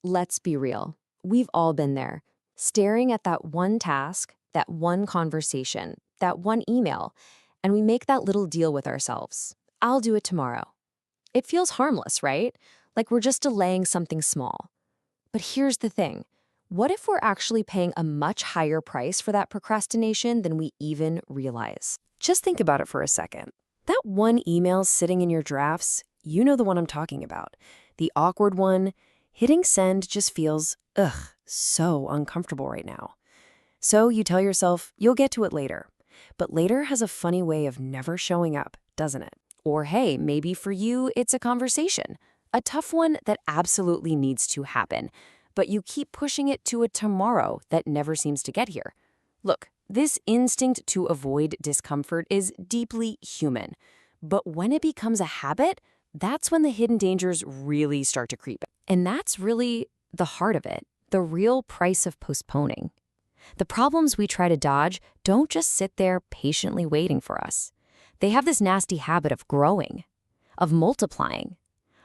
let's be real. We've all been there, staring at that one task, that one conversation, that one email, and we make that little deal with ourselves. I'll do it tomorrow. It feels harmless, right? Like we're just delaying something small. But here's the thing. What if we're actually paying a much higher price for that procrastination than we even realize? Just think about it for a second. That one email sitting in your drafts, you know the one I'm talking about. The awkward one, hitting send just feels, so uncomfortable right now. So you tell yourself you'll get to it later. But later has a funny way of never showing up, doesn't it? Or hey, maybe for you it's a conversation. A tough one that absolutely needs to happen. But you keep pushing it to a tomorrow that never seems to get here. Look, this instinct to avoid discomfort is deeply human. But when it becomes a habit, that's when the hidden dangers really start to creep. And that's really the heart of it, the real price of postponing. The problems we try to dodge don't just sit there patiently waiting for us. They have this nasty habit of growing, of multiplying,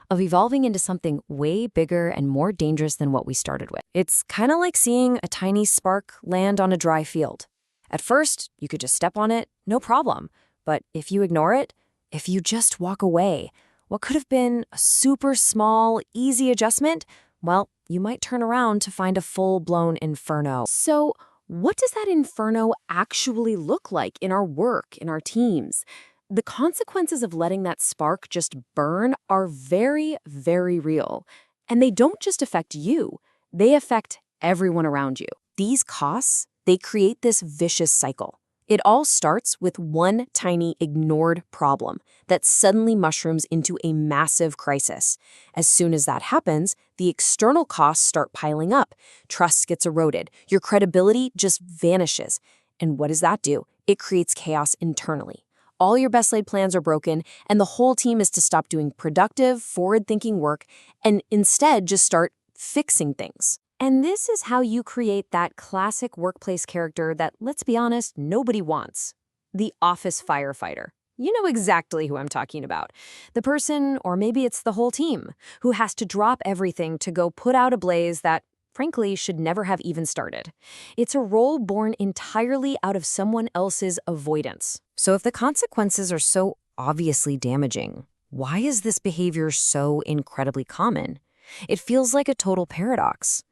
of evolving into something way bigger and more dangerous than what we started with. It's kind of like seeing a tiny spark land on a dry field. At first, you could just step on it, no problem. But if you ignore it, if you just walk away, what could have been a super small, easy adjustment, well, you might turn around to find a full-blown inferno. So, what does that inferno actually look like in our work, in our teams? The consequences of letting that spark just burn are very, very real. And they don't just affect you, they affect everyone around you. These costs, they create this vicious cycle. It all starts with one tiny ignored problem that suddenly mushrooms into a massive crisis. As soon as that happens, the external costs start piling up. Trust gets eroded. Your credibility just vanishes. And what does that do? It creates chaos internally. All your best-laid plans are broken, and the whole team is to stop doing productive, forward-thinking work and instead just start fixing things. And this is how you create that classic workplace character that, let's be honest, nobody wants. The office firefighter. You know exactly who I'm talking about. The person, or maybe it's the whole team, who has to drop everything to go put out a blaze that, frankly, should never have even started. It's a role born entirely out of someone else's avoidance. So if the consequences are so obviously damaging, why is this behavior so incredibly common? It feels like a total paradox.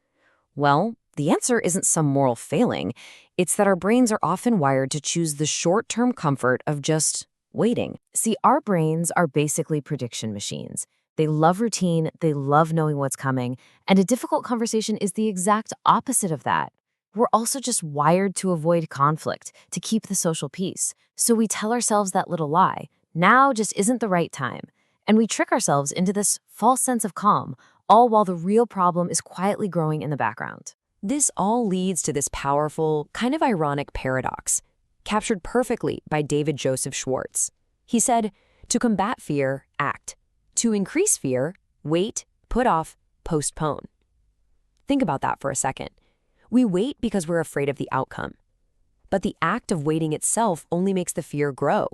Well, the answer isn't some moral failing. It's that our brains are often wired to choose the short-term comfort of just waiting. See, our brains are basically prediction machines. They love routine, they love knowing what's coming, and a difficult conversation is the exact opposite of that. We're also just wired to avoid conflict, to keep the social peace. So we tell ourselves that little lie, now just isn't the right time. And we trick ourselves into this false sense of calm, all while the real problem is quietly growing in the background. This all leads to this powerful, kind of ironic paradox, captured perfectly by David Joseph Schwartz. He said, "To combat fear, act. To increase fear, wait, put off, postpone." Think about that for a second. We wait because we're afraid of the outcome. But the act of waiting itself only makes the fear grow.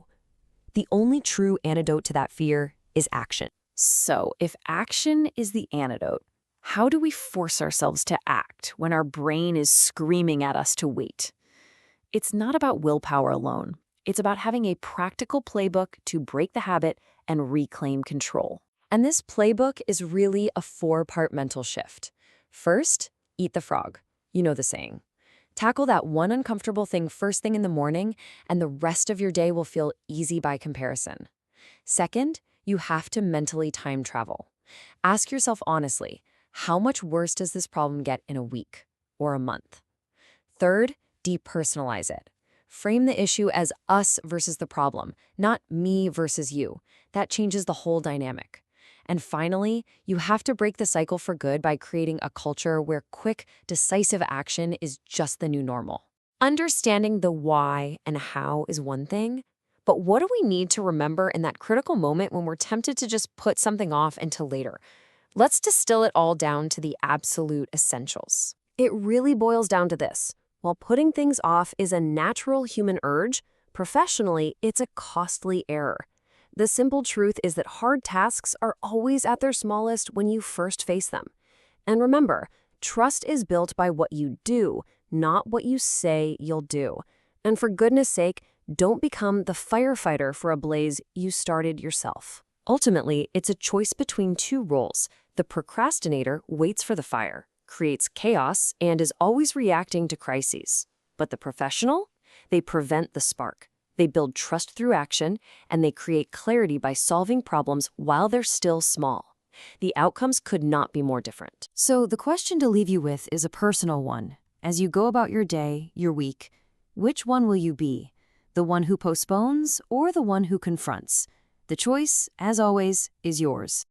The only true antidote to that fear is action. So, if action is the antidote, how do we force ourselves to act when our brain is screaming at us to wait? It's not about willpower alone. It's about having a practical playbook to break the habit and reclaim control. And this playbook is really a 4-part mental shift. First, eat the frog. You know the saying. Tackle that one uncomfortable thing first thing in the morning, and the rest of your day will feel easy by comparison. Second, you have to mentally time travel. Ask yourself honestly, how much worse does this problem get in a week or a month? Third, depersonalize it. Frame the issue as us versus the problem, not me versus you. That changes the whole dynamic. And finally, you have to break the cycle for good by creating a culture where quick, decisive action is just the new normal. Understanding the why and how is one thing, but what do we need to remember in that critical moment when we're tempted to just put something off until later? Let's distill it all down to the absolute essentials. It really boils down to this. While putting things off is a natural human urge, professionally, it's a costly error. The simple truth is that hard tasks are always at their smallest when you first face them. And remember, trust is built by what you do, not what you say you'll do. And for goodness sake, don't become the firefighter for a blaze you started yourself. Ultimately, it's a choice between two roles. The procrastinator waits for the fire, creates chaos, and is always reacting to crises. But the professional? They prevent the spark. They build trust through action, and they create clarity by solving problems while they're still small. The outcomes could not be more different. So the question to leave you with is a personal one. As you go about your day, your week, which one will you be? The one who postpones or the one who confronts? The choice, as always, is yours.